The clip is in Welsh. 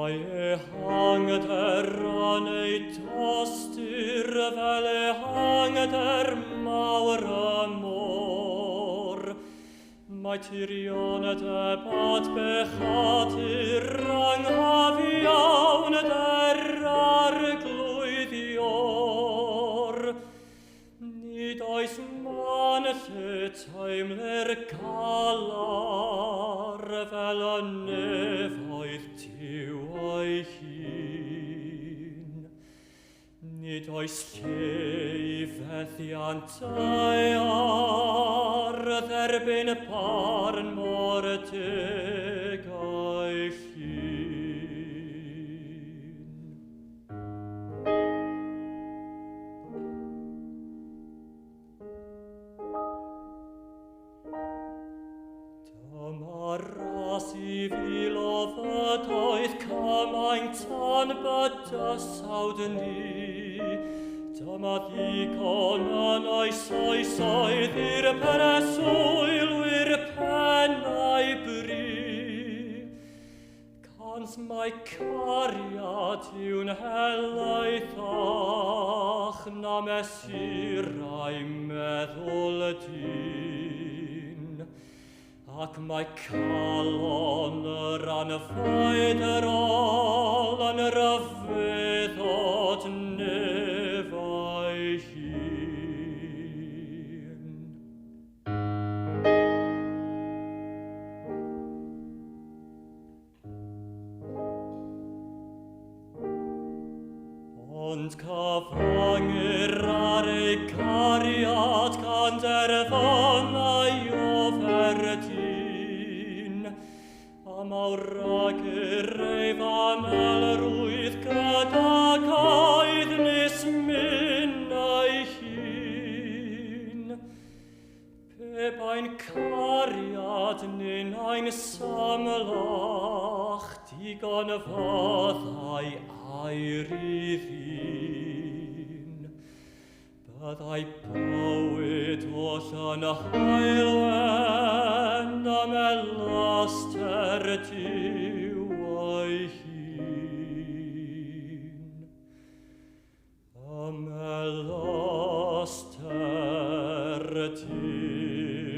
Mae hanget ei tostyr fel hanget mawr môr. Mae tirioned bad bechatur anghafiawn arglwyddior. Nid oes man lle teimler galar fel y nefoedd tiw o'i hun. Nid oes lle i fethiantau ar dderbyn barn mor deg o'i llun. Dyma ras I filo fydoedd cymaint tan bydysawd ni. Dyma ddigon yn oesoedd i'r preswylwyr pennau bri. Cans mae cariad yw'n helaethach na mesurau meddwl dyn. Ac mae calon yr anfeidrol yn ryfeddod nefo'i hun. Ond cyfangir ar ei cariad gan derfynau o ferdyn, a mawragir ei fanelrwydd gyda coedd nes minnau hun. Pe bain cariad nyn ein symlach digon fyddai air I ddyn. Byddai bywyd oll yn haelwen am elaster tiw o'i hun. Am elaster tiw